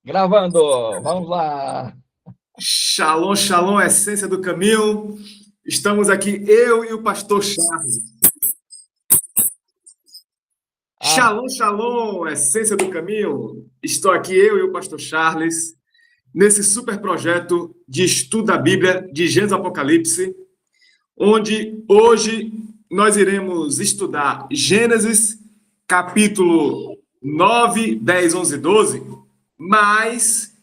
Gravando, vamos lá. Shalom, shalom, essência do caminho. Estamos aqui, eu e o pastor Charles. Ah, Shalom, shalom, essência do caminho. Estou aqui, eu e o pastor Charles, nesse super projeto de estudo da Bíblia, de Gênesis ao Apocalipse, onde hoje nós iremos estudar Gênesis, capítulo 9, 10, 11 e 12, mas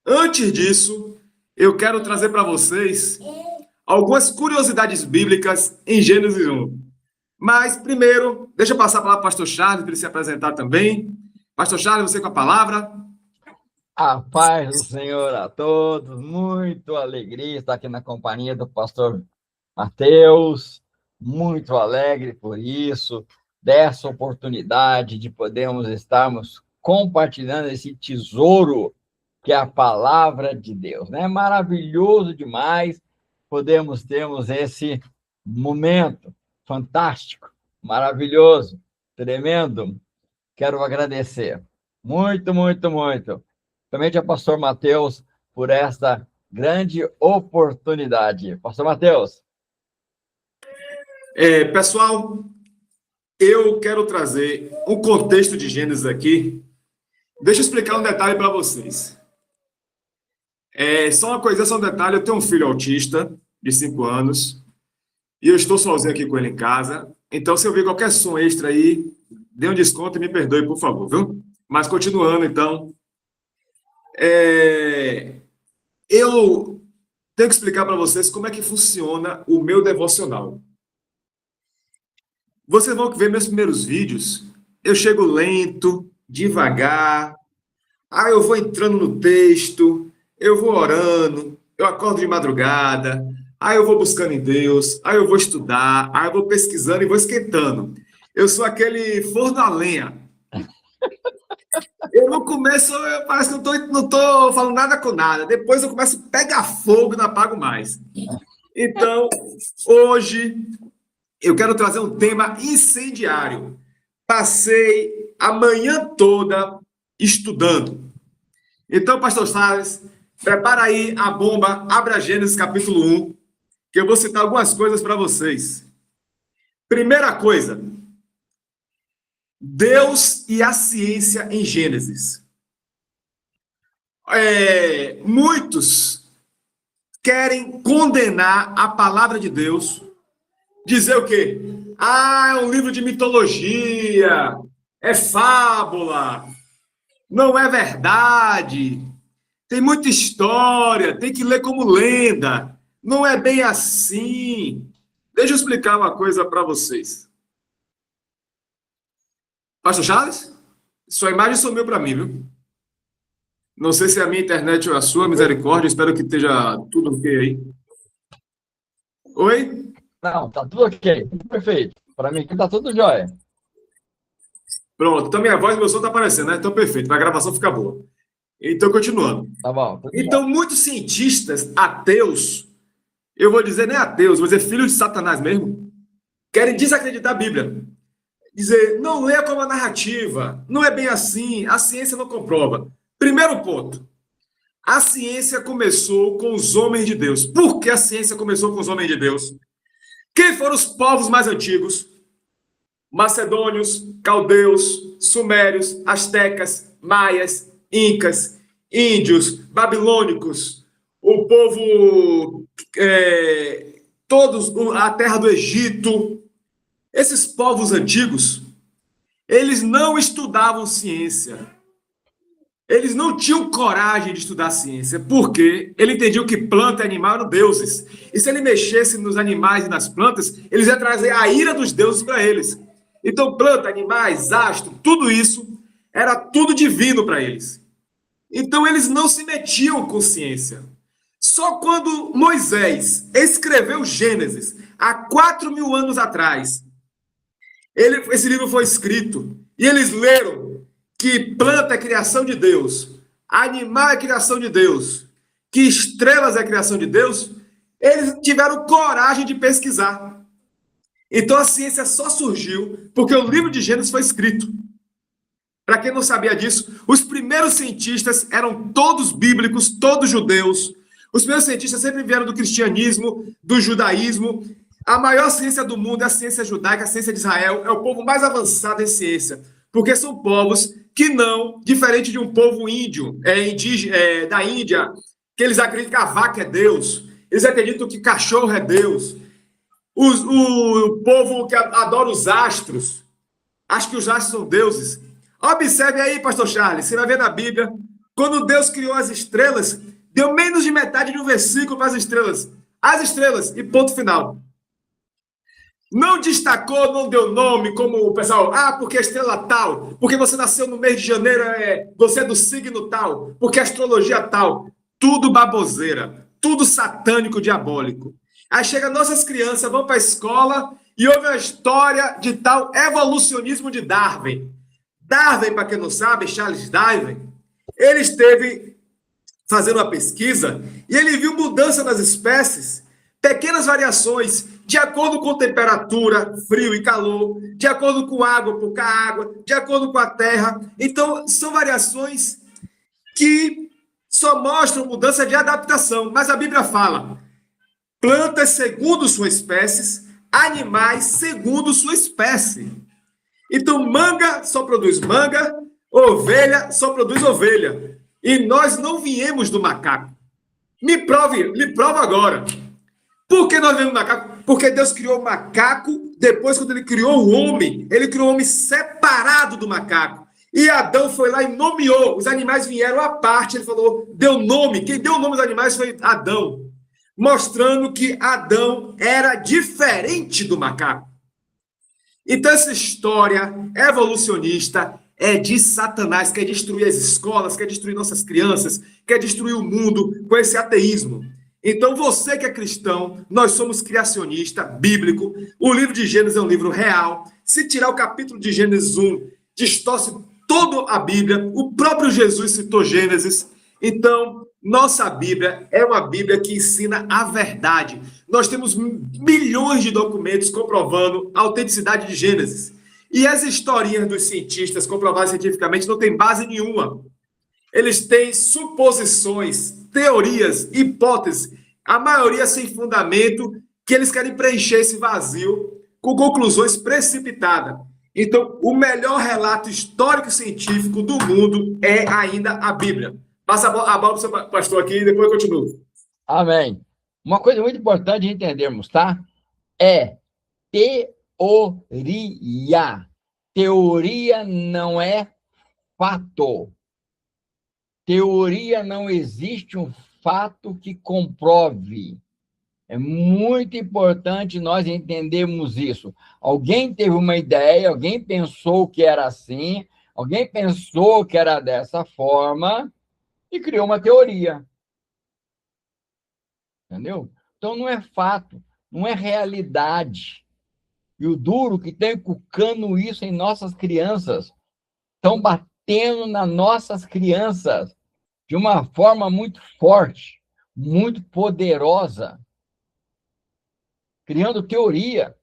antes disso, eu quero trazer para vocês algumas curiosidades bíblicas em Gênesis 1. Mas, primeiro, deixa eu passar a palavra para o pastor Charles, para ele se apresentar também. Pastor Charles, você com a palavra. a paz do Senhor a todos, muito alegria estar aqui na companhia do pastor Mateus, muito alegre por isso, dessa oportunidade de podermos estarmos compartilhando esse tesouro que é a palavra de Deus, né? Maravilhoso demais termos esse momento fantástico, maravilhoso, tremendo. Quero agradecer muito, muito, muito, também ao pastor Mateus por esta grande oportunidade. Pastor Mateus. Pessoal, eu quero trazer um contexto de Gênesis aqui. Deixa eu explicar um detalhe para vocês. Só uma coisa, só um detalhe. Eu tenho um filho autista de 5 anos e eu estou sozinho aqui com ele em casa. Então, se eu ver qualquer som extra aí, dê um desconto e me perdoe, por favor, viu? Mas continuando, então, eu tenho que explicar para vocês como é que funciona o meu devocional. Vocês vão ver meus primeiros vídeos. Eu chego lento, devagar. Aí eu vou entrando no texto, eu vou orando, eu acordo de madrugada, aí eu vou buscando em Deus, aí eu vou estudar, aí eu vou pesquisando e vou esquentando. Eu sou aquele forno a lenha. Eu não começo, parece que não tô falando nada com nada. Depois eu começo a pegar fogo e não apago mais. Então, hoje eu quero trazer um tema incendiário. Passei a manhã toda estudando. Então, pastor Salles, prepara aí a bomba, abra Gênesis capítulo 1, que eu vou citar algumas coisas para vocês. Primeira coisa, Deus e a ciência em Gênesis. Muitos querem condenar a palavra de Deus, dizer o quê? Ah, é um livro de mitologia, é fábula, não é verdade, tem muita história, tem que ler como lenda, não é bem assim. Deixa eu explicar uma coisa para vocês. Pastor Charles, sua imagem sumiu para mim, viu? Não sei se é a minha internet ou a sua, misericórdia, espero que esteja tudo ok aí. Oi? Não, tá tudo ok, tudo perfeito. Para mim aqui tá tudo jóia. Pronto, então minha voz e meu som tá aparecendo, né? Então perfeito, para a gravação ficar boa. Então, continuando. Tá bom, tudo Então, bom. muitos cientistas ateus, eu vou dizer nem ateus, vou dizer filhos de Satanás mesmo, querem desacreditar a Bíblia. Dizer, não leia como a narrativa, não é bem assim, a ciência não comprova. Primeiro ponto, a ciência começou com os homens de Deus. Por que a ciência começou com os homens de Deus? Quem foram os povos mais antigos? Macedônios, caldeus, sumérios, astecas, maias, incas, índios, babilônicos, o povo, todos, a terra do Egito. Esses povos antigos, eles não estudavam ciência. Eles não tinham coragem de estudar ciência, porque ele entendiam que planta e animal eram deuses. E se ele mexesse nos animais e nas plantas, eles iam trazer a ira dos deuses para eles. Então, planta, animais, astro, tudo isso era tudo divino para eles. Então, eles não se metiam com ciência. Só quando Moisés escreveu Gênesis, há 4.000 anos atrás, esse livro foi escrito, e eles leram que planta é criação de Deus, animal é criação de Deus, que estrelas é criação de Deus, eles tiveram coragem de pesquisar. Então a ciência só surgiu porque o livro de Gênesis foi escrito. Para quem não sabia disso, os primeiros cientistas eram todos bíblicos, todos judeus. Os primeiros cientistas sempre vieram do cristianismo, do judaísmo. A maior ciência do mundo é a ciência judaica, a ciência de Israel. É o povo mais avançado em ciência, porque são povos que não, diferente de um povo índio, da Índia, que eles acreditam que a vaca é Deus, eles acreditam que cachorro é Deus. O povo que adora os astros, acha que os astros são deuses. Observe aí, pastor Charles, você vai ver na Bíblia, quando Deus criou as estrelas, deu menos de metade de um versículo para as estrelas. As estrelas, e ponto final. Não destacou, não deu nome, como o pessoal, porque a estrela tal, porque você nasceu no mês de janeiro, você é do signo tal, porque a astrologia tal. Tudo baboseira, tudo satânico, diabólico. Aí chega nossas crianças, vão para a escola e ouvem a história de tal evolucionismo de Darwin. Darwin, para quem não sabe, Charles Darwin, ele esteve fazendo uma pesquisa e ele viu mudança nas espécies, pequenas variações, de acordo com temperatura, frio e calor, de acordo com água, pouca água, de acordo com a terra. Então, são variações que só mostram mudança de adaptação. Mas a Bíblia fala, plantas segundo sua espécie, animais segundo sua espécie. Então, manga só produz manga, ovelha só produz ovelha. E nós não viemos do macaco. Me prova agora. Por que nós viemos do macaco? Porque Deus criou o macaco, depois, quando ele criou o homem, ele criou o homem separado do macaco. E Adão foi lá e nomeou. Os animais vieram à parte. Ele falou, deu nome. Quem deu o nome dos animais foi Adão. Mostrando que Adão era diferente do macaco. Então, essa história evolucionista é de Satanás, quer destruir as escolas, quer destruir nossas crianças, quer destruir o mundo com esse ateísmo. Então, você que é cristão, nós somos criacionista bíblico. O livro de Gênesis é um livro real. Se tirar o capítulo de Gênesis 1, distorce toda a Bíblia. O próprio Jesus citou Gênesis. Então, nossa Bíblia é uma Bíblia que ensina a verdade. Nós temos milhões de documentos comprovando a autenticidade de Gênesis. E as historinhas dos cientistas comprovadas cientificamente não têm base nenhuma. Eles têm suposições, teorias, hipóteses, a maioria sem fundamento, que eles querem preencher esse vazio com conclusões precipitadas. Então, o melhor relato histórico e científico do mundo é ainda a Bíblia. Passa a bola para o seu pastor aqui e depois eu continuo. Amém. Uma coisa muito importante de entendermos, tá? É teoria. Teoria não é fato. Teoria não existe um fato que comprove. É muito importante nós entendermos isso. Alguém teve uma ideia, alguém pensou que era assim, alguém pensou que era dessa forma e criou uma teoria. Entendeu? Então, não é fato, não é realidade. E o duro que está inculcando isso em nossas crianças, estão batendo nas nossas crianças de uma forma muito forte, muito poderosa, criando teoria.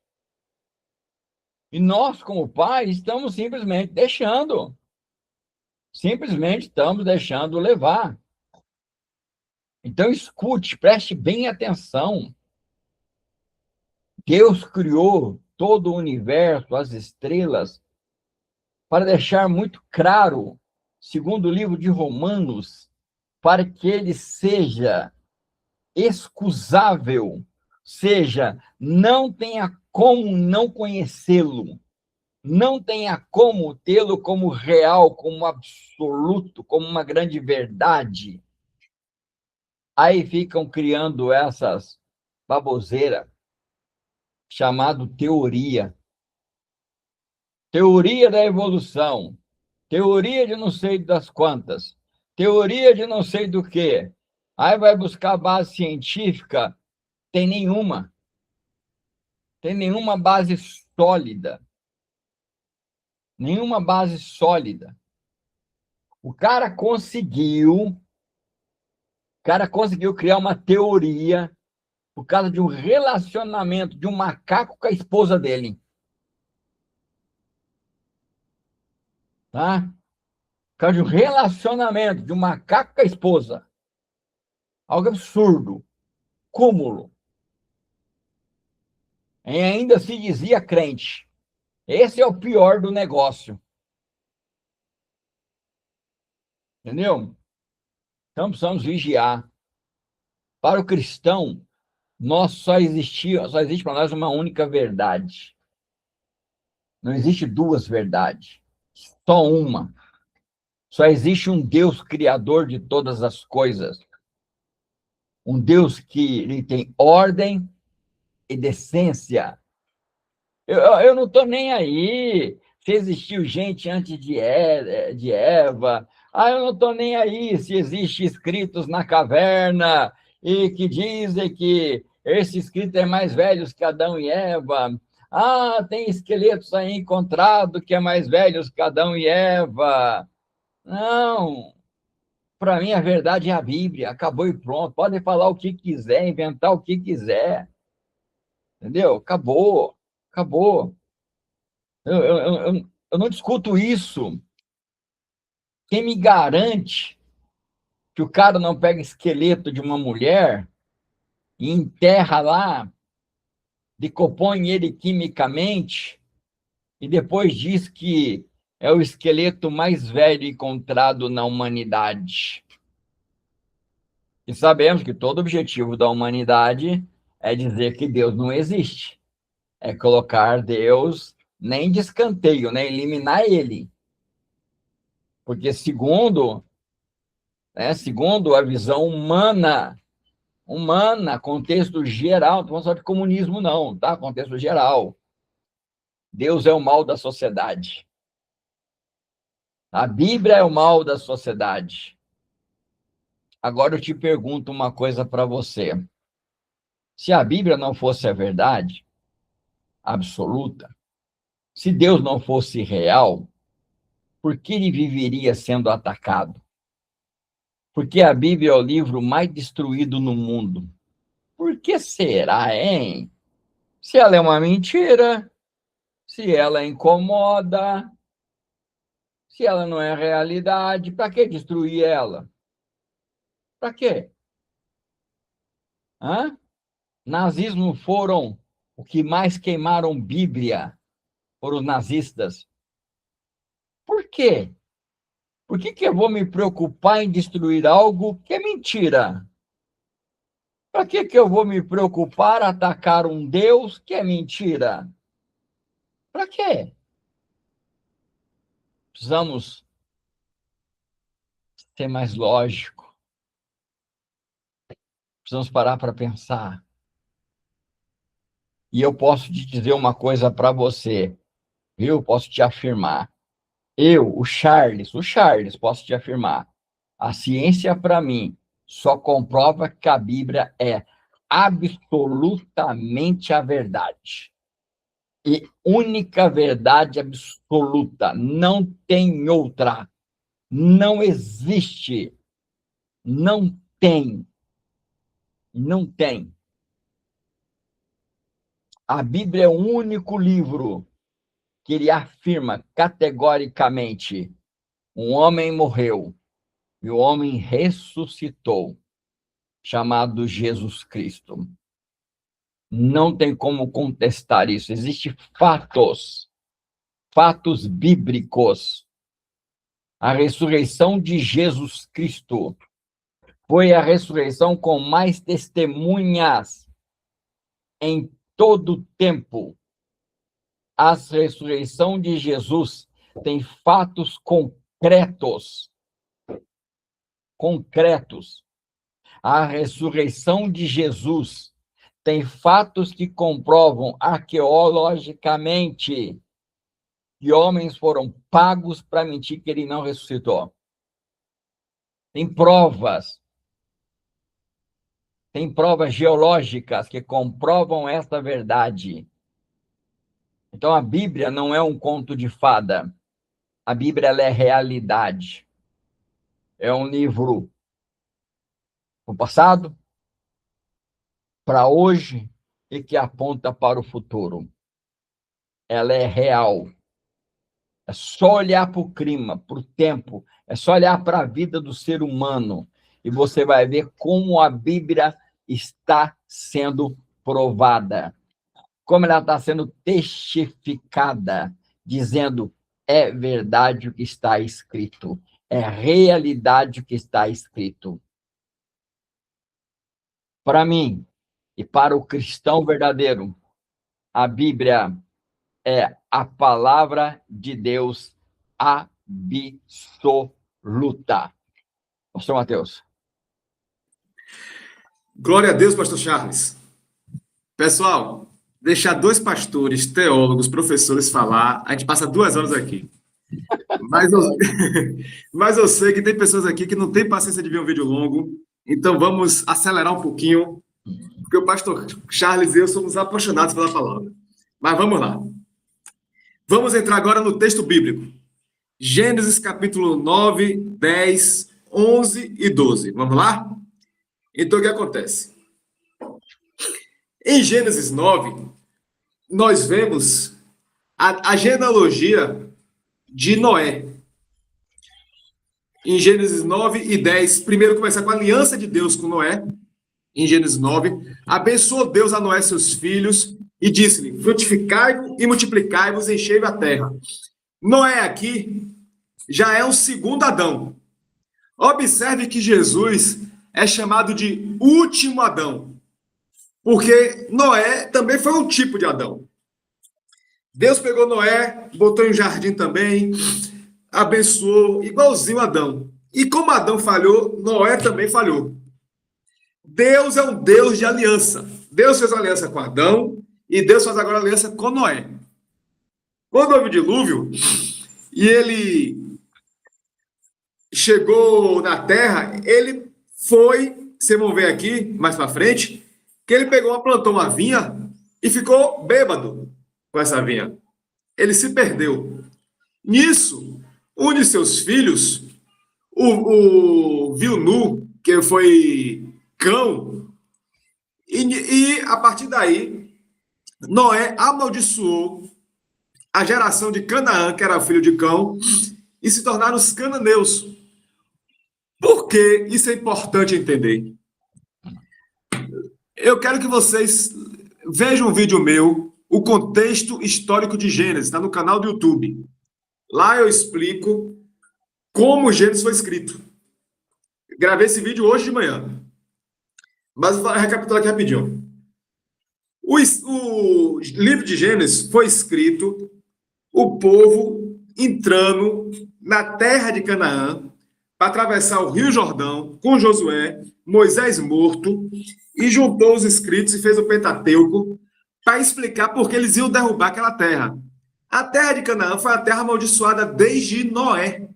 E nós, como pais, estamos simplesmente deixando. Simplesmente estamos deixando levar. Então, escute, preste bem atenção. Deus criou todo o universo, as estrelas, para deixar muito claro, segundo o livro de Romanos, para que ele seja excusável, seja, não tenha como não conhecê-lo, não tenha como tê-lo como real, como absoluto, como uma grande verdade. Aí ficam criando essas baboseiras, chamado teoria. Teoria da evolução, teoria de não sei das quantas, teoria de não sei do quê. Aí vai buscar base científica, tem nenhuma base sólida. Nenhuma base sólida. O cara conseguiu criar uma teoria por causa de um relacionamento de um macaco com a esposa dele. Tá? causa de um relacionamento de um macaco com a esposa. Algo absurdo. Cúmulo. E ainda se dizia crente. Esse é o pior do negócio. Entendeu? Então precisamos vigiar. Para o cristão, só existe para nós uma única verdade. Não existe duas verdades. Só uma. Só existe um Deus criador de todas as coisas. Um Deus que ele tem ordem e decência. Eu não estou nem aí se existiu gente antes de Eva. Eu não estou nem aí se existe escritos na caverna e que dizem que esse escrito é mais velhos que Adão e Eva. Tem esqueletos aí encontrados que é mais velhos que Adão e Eva. Não, para mim a verdade é a Bíblia, acabou e pronto. Podem falar o que quiser, inventar o que quiser. Entendeu? Acabou, acabou. Eu não discuto isso. Quem me garante que o cara não pega esqueleto de uma mulher e enterra lá, decompõe ele quimicamente e depois diz que é o esqueleto mais velho encontrado na humanidade? E sabemos que todo objetivo da humanidade é dizer que Deus não existe. É colocar Deus nem de escanteio, né? Eliminar ele. Porque segundo a visão humana, contexto geral, não estou falando só de comunismo não, tá? Contexto geral. Deus é o mal da sociedade. A Bíblia é o mal da sociedade. Agora eu te pergunto uma coisa para você. Se a Bíblia não fosse a verdade absoluta, se Deus não fosse real, por que ele viveria sendo atacado? Porque a Bíblia é o livro mais destruído no mundo. Por que será, hein? Se ela é uma mentira, se ela incomoda, se ela não é realidade, para que destruir ela? Para quê? Nazismo foram o que mais queimaram Bíblia, foram os nazistas. Por quê? Por que eu vou me preocupar em destruir algo que é mentira? Para que eu vou me preocupar em atacar um Deus que é mentira? Para quê? Precisamos ser mais lógico. Precisamos parar para pensar. E eu posso te dizer uma coisa para você, viu? Posso te afirmar. O Charles, posso te afirmar. A ciência, para mim, só comprova que a Bíblia é absolutamente a verdade. E única verdade absoluta. Não tem outra. Não existe. Não tem. Não tem. A Bíblia é o único livro que ele afirma categoricamente: um homem morreu e o homem ressuscitou, chamado Jesus Cristo. Não tem como contestar isso. Existem fatos bíblicos. A ressurreição de Jesus Cristo foi a ressurreição com mais testemunhas em todo o tempo. A ressurreição de Jesus tem fatos concretos. A ressurreição de Jesus tem fatos que comprovam arqueologicamente que homens foram pagos para mentir que ele não ressuscitou. Tem provas geológicas que comprovam esta verdade. Então, a Bíblia não é um conto de fada. A Bíblia ela é realidade. É um livro do passado, para hoje e que aponta para o futuro. Ela é real. É só olhar para o clima, para o tempo, é só olhar para a vida do ser humano e você vai ver como a Bíblia está sendo provada, como ela está sendo testificada, dizendo é verdade o que está escrito, é realidade o que está escrito. Para mim e para o cristão verdadeiro, a Bíblia é a palavra de Deus absoluta. Pastor Mateus. Glória a Deus, pastor Charles. Pessoal, deixar dois pastores, teólogos, professores falar, a gente passa 2 horas aqui. Mas eu, mas eu sei que tem pessoas aqui que não têm paciência de ver um vídeo longo, então vamos acelerar um pouquinho, porque o pastor Charles e eu somos apaixonados pela palavra. Mas vamos lá. Vamos entrar agora no texto bíblico. Gênesis capítulo 9, 10, 11 e 12. Vamos lá? Então, o que acontece? Em Gênesis 9, nós vemos a genealogia de Noé. Em Gênesis 9 e 10, primeiro começa com a aliança de Deus com Noé. Em Gênesis 9, abençoou Deus a Noé e seus filhos e disse-lhe: frutificai-vos e multiplicai-vos, enchei a terra. Noé aqui já é o segundo Adão. Observe que Jesus é chamado de último Adão, porque Noé também foi um tipo de Adão. Deus pegou Noé, botou em um jardim também, abençoou, igualzinho Adão. E como Adão falhou, Noé também falhou. Deus é um Deus de aliança. Deus fez uma aliança com Adão e Deus faz agora aliança com Noé. Quando houve o dilúvio e ele chegou na terra, ele foi, vocês vão ver aqui mais para frente, que ele plantou uma vinha e ficou bêbado com essa vinha. Ele se perdeu. Nisso, um de seus filhos, viu nu, que foi Cão, e a partir daí, Noé amaldiçoou a geração de Canaã, que era o filho de Cão, e se tornaram os cananeus. Por que isso é importante entender? Eu quero que vocês vejam um vídeo meu, o contexto histórico de Gênesis, está no canal do YouTube. Lá eu explico como Gênesis foi escrito. Gravei esse vídeo hoje de manhã. Mas vou recapitular aqui rapidinho. O livro de Gênesis foi escrito o povo entrando na terra de Canaã para atravessar o Rio Jordão com Josué, Moisés morto, e juntou os escritos e fez o Pentateuco para explicar por que eles iam derrubar aquela terra. A terra de Canaã foi a terra amaldiçoada desde Noé.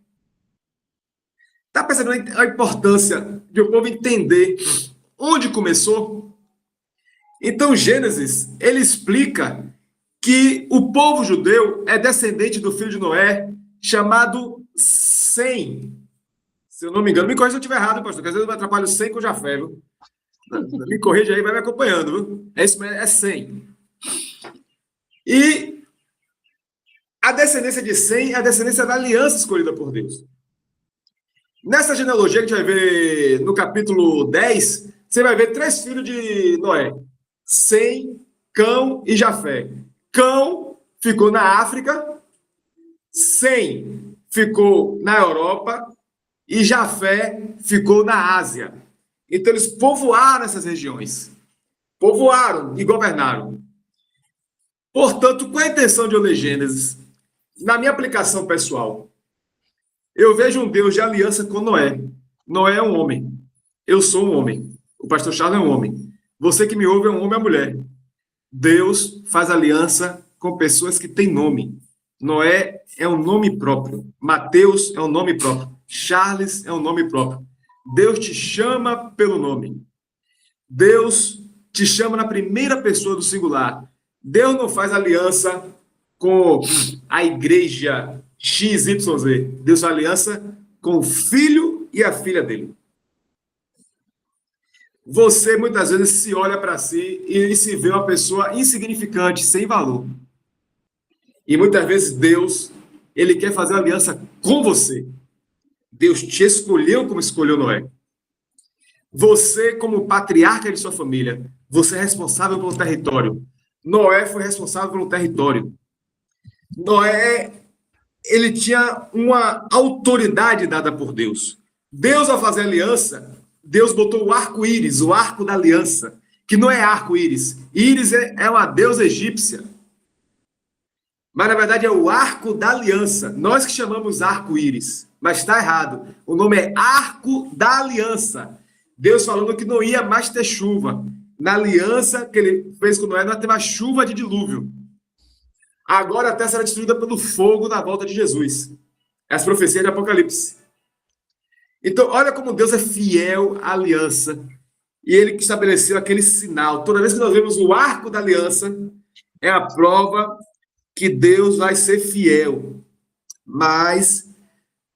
Está percebendo a importância de o povo entender onde começou? Então, Gênesis, ele explica que o povo judeu é descendente do filho de Noé, chamado Sem. Se eu não me engano, me corrija se eu estiver errado, pastor, porque às vezes eu atrapalho Sem com Jafé, viu? Me corrija aí, vai me acompanhando, viu? É isso mesmo, é Sem. E a descendência de Sem é a descendência da aliança escolhida por Deus. Nessa genealogia que a gente vai ver no capítulo 10, você vai ver 3 filhos de Noé: Sem, Cão e Jafé. Cão ficou na África, Sem ficou na Europa e Jafé ficou na Ásia. Então eles povoaram essas regiões. Povoaram e governaram. Portanto, qual é a intenção de eu ler Gênesis? Na minha aplicação pessoal, eu vejo um Deus de aliança com Noé. Noé é um homem. Eu sou um homem. O pastor Charles é um homem. Você que me ouve é um homem ou mulher. Deus faz aliança com pessoas que têm nome. Noé é um nome próprio. Mateus é um nome próprio. Charles é um nome próprio. Deus te chama pelo nome. Deus te chama na primeira pessoa do singular. Deus não faz aliança com a igreja XYZ. Deus faz aliança com o filho e a filha dele. Você, muitas vezes, se olha para si e se vê uma pessoa insignificante, sem valor. E muitas vezes Deus Ele quer fazer aliança com você. Deus te escolheu como escolheu Noé. Você, como patriarca de sua família, você é responsável pelo território. Noé foi responsável pelo território. Noé, ele tinha uma autoridade dada por Deus. Deus, ao fazer aliança, Deus botou o arco-íris, o arco da aliança, que não é arco-íris. Íris é uma deusa egípcia. Mas, na verdade, é o arco da aliança. Nós que chamamos arco-íris, mas está errado. O nome é arco da aliança. Deus falando que não ia mais ter chuva. Na aliança que ele fez com Noé, não ia ter mais chuva de dilúvio. Agora a terra será destruída pelo fogo na volta de Jesus. As profecias de Apocalipse. Então, olha como Deus é fiel à aliança. E ele que estabeleceu aquele sinal. Toda vez que nós vemos o arco da aliança, é a prova que Deus vai ser fiel. Mas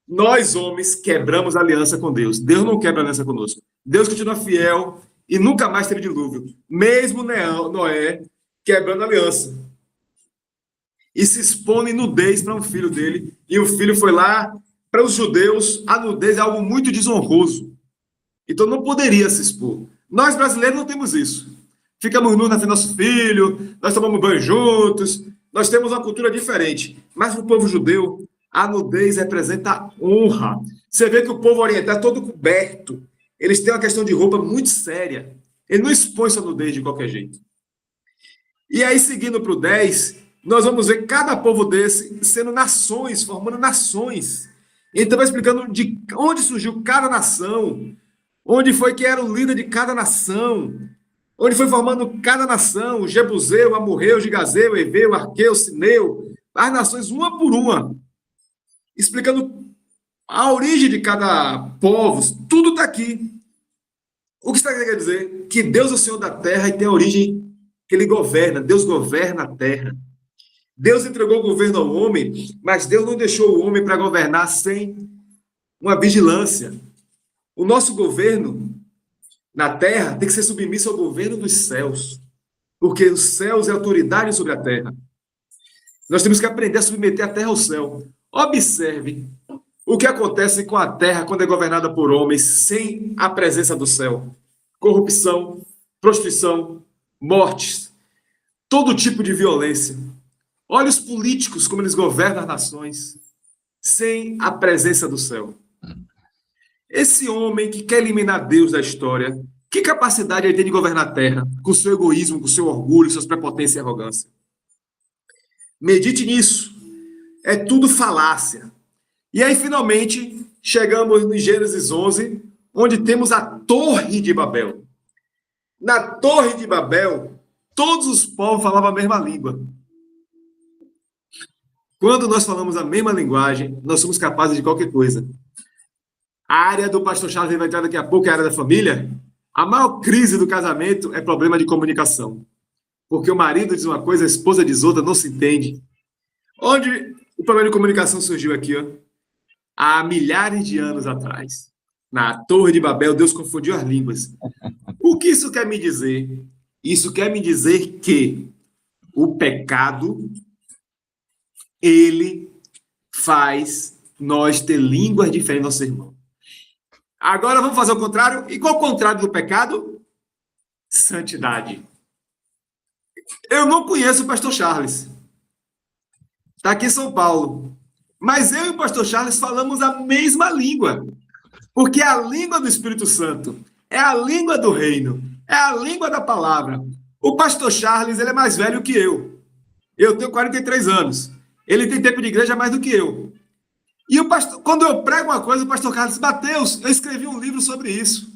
nós, homens, quebramos a aliança com Deus. Deus não quebra a aliança conosco. Deus continua fiel e nunca mais teve dilúvio. Mesmo Noé quebrando a aliança. E se expõe em nudez para um filho dele. E o filho foi lá. Para os judeus, a nudez é algo muito desonroso. Então não poderia se expor. Nós, brasileiros, não temos isso. Ficamos nus na frente do nosso filho, nós tomamos banho juntos, nós temos uma cultura diferente. Mas para o povo judeu, a nudez representa honra. Você vê que o povo oriental é todo coberto. Eles têm uma questão de roupa muito séria. Ele não expõe sua nudez de qualquer jeito. E aí, seguindo para o 10, nós vamos ver cada povo desse sendo nações, formando nações. Então, vai explicando de onde surgiu cada nação, onde foi que era o líder de cada nação, onde foi formando cada nação, o Jebuseu, o Amorreu, o Gigazeu, o Eveu, o Arqueu, o Sineu, as nações uma por uma, explicando a origem de cada povo, tudo está aqui. O que isso quer dizer? Que Deus é o Senhor da terra e tem a origem que ele governa, Deus governa a terra. Deus entregou o governo ao homem, mas Deus não deixou o homem para governar sem uma vigilância. O nosso governo na terra tem que ser submisso ao governo dos céus, porque os céus é autoridade sobre a terra. Nós temos que aprender a submeter a terra ao céu. Observe o que acontece com a terra quando é governada por homens sem a presença do céu. Corrupção, prostituição, mortes, todo tipo de violência. Olha os políticos, como eles governam as nações, sem a presença do céu. Esse homem que quer eliminar Deus da história, que capacidade ele tem de governar a terra, com seu egoísmo, com seu orgulho, suas prepotências e arrogância? Medite nisso. É tudo falácia. E aí, finalmente, chegamos em Gênesis 11, onde temos a Torre de Babel. Na Torre de Babel, todos os povos falavam a mesma língua. Quando nós falamos a mesma linguagem, nós somos capazes de qualquer coisa. A área do pastor Charles vai entrar daqui a pouco, é a área da família. A maior crise do casamento é problema de comunicação. Porque o marido diz uma coisa, a esposa diz outra, não se entende. Onde o problema de comunicação surgiu aqui, ó? Há milhares de anos atrás. Na Torre de Babel, Deus confundiu as línguas. O que isso quer me dizer? Isso quer me dizer que o pecado, ele faz nós ter línguas diferentes do nosso irmão. Agora vamos fazer o contrário. E qual é o contrário do pecado? Santidade. Eu não conheço o pastor Charles. Está aqui em São Paulo. Mas eu e o pastor Charles falamos a mesma língua. Porque é a língua do Espírito Santo. É a língua do reino. É a língua da palavra. O pastor Charles, ele é mais velho que eu. Eu tenho 43 anos. Ele tem tempo de igreja mais do que eu. E o pastor, quando eu prego uma coisa, o pastor Carlos diz, Mateus, eu escrevi um livro sobre isso.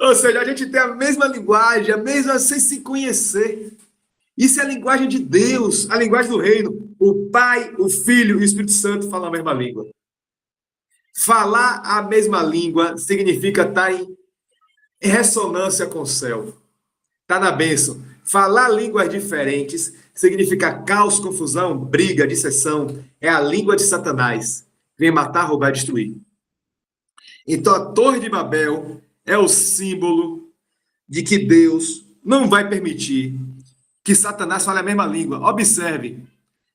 Ou seja, a gente tem a mesma linguagem, a mesma sem se conhecer. Isso é a linguagem de Deus, a linguagem do reino. O Pai, o Filho e o Espírito Santo falam a mesma língua. Falar a mesma língua significa estar em ressonância com o céu. Está na bênção. Falar línguas diferentes significa caos, confusão, briga, dissensão. É a língua de Satanás. Vem matar, roubar e destruir. Então, a Torre de Babel é o símbolo de que Deus não vai permitir que Satanás fale a mesma língua. Observe.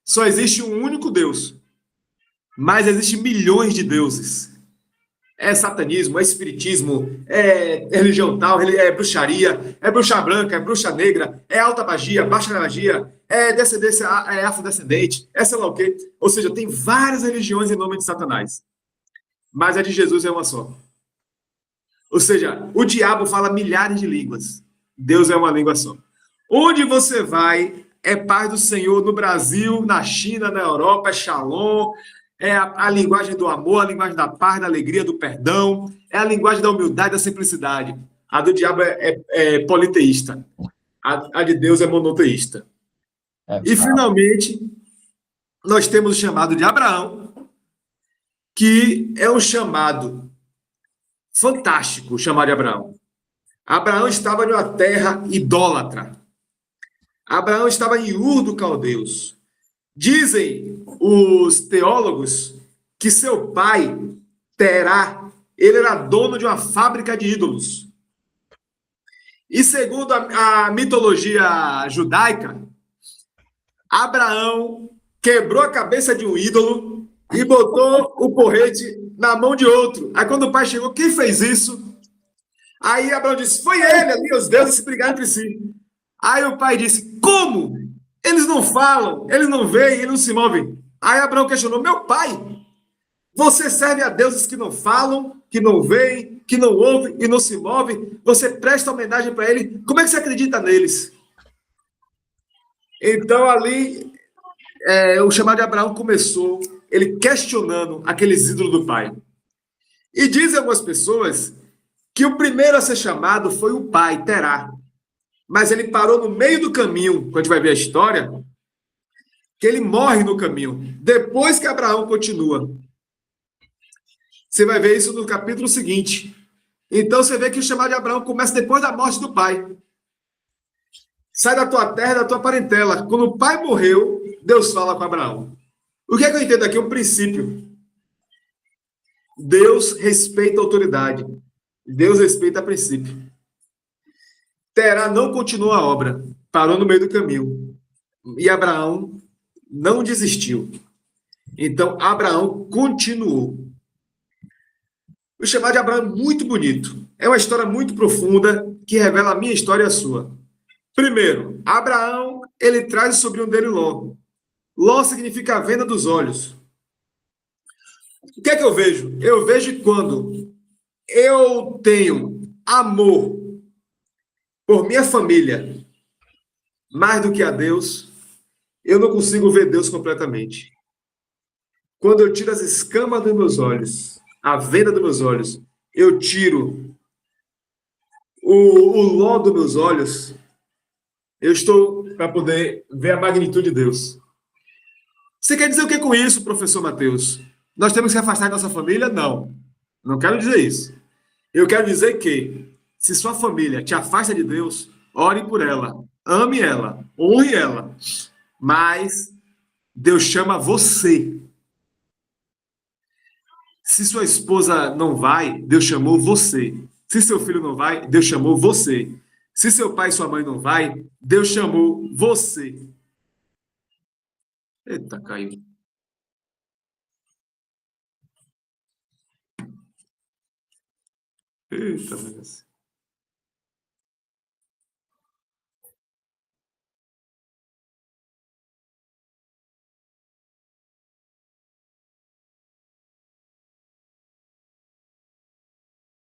só existe um único Deus, mas existem milhões de deuses. É satanismo, é espiritismo, é religião tal, é bruxaria, é bruxa branca, é bruxa negra, é alta magia, baixa magia, é descendência, é afrodescendente, é sei lá o quê. Ou seja, tem várias religiões em nome de Satanás, mas a de Jesus é uma só. Ou seja, o diabo fala milhares de línguas, Deus é uma língua só. Onde você vai, é paz do Senhor no Brasil, na China, na Europa, é shalom, é a linguagem do amor, a linguagem da paz, da alegria, do perdão, é a linguagem da humildade, da simplicidade. A do diabo é politeísta, a de Deus é monoteísta. E, finalmente, nós temos o chamado de Abraão, que é um chamado fantástico, o chamado de Abraão. Abraão estava em uma terra idólatra. Abraão estava em Ur dos Caldeus. Dizem os teólogos que seu pai, Terá, ele era dono de uma fábrica de ídolos. E segundo a mitologia judaica, Abraão quebrou a cabeça de um ídolo e botou o porrete na mão de outro. Aí quando o pai chegou, quem fez isso? Aí Abraão disse, foi ele ali, os deuses se brigaram entre si. Aí o pai disse, como? Eles não falam, eles não veem, eles não se movem. Aí Abraão questionou, meu pai, você serve a deuses que não falam, que não veem, que não ouvem e não se movem? Você presta homenagem para ele? Como é que você acredita neles? Então ali, o chamado de Abraão começou, ele questionando aqueles ídolos do pai. E dizem algumas pessoas que o primeiro a ser chamado foi o pai, Terá. Mas ele parou no meio do caminho, quando a gente vai ver a história, que ele morre no caminho, depois que Abraão continua. Você vai ver isso no capítulo seguinte. Então você vê que o chamado de Abraão começa depois da morte do pai. Sai da tua terra, da tua parentela. Quando o pai morreu, Deus fala com Abraão. O que é que eu entendo aqui? Um princípio. Deus respeita a autoridade. Deus respeita princípio. Terá não continuou a obra, parou no meio do caminho. E Abraão não desistiu. Então, Abraão continuou. O chamado de Abraão é muito bonito. É uma história muito profunda que revela a minha história e a sua. Primeiro, Abraão, ele traz o sobrinho dele Ló. Ló significa a venda dos olhos. O que é que eu vejo? Eu vejo que quando eu tenho amor por minha família mais do que a Deus, eu não consigo ver Deus completamente. Quando eu tiro as escamas dos meus olhos, a venda dos meus olhos, eu tiro o Ló dos meus olhos, eu estou para poder ver a magnitude de Deus. Você quer dizer o que com isso, professor Mateus? Nós temos que se afastar da nossa família? Não. Não quero dizer isso. Eu quero dizer que, se sua família te afasta de Deus, ore por ela, ame ela, honre ela. Mas Deus chama você. Se sua esposa não vai, Deus chamou você. Se seu filho não vai, Deus chamou você. Se seu pai e sua mãe não vai, Deus chamou você. Eita, caiu. Eita, meu Deus.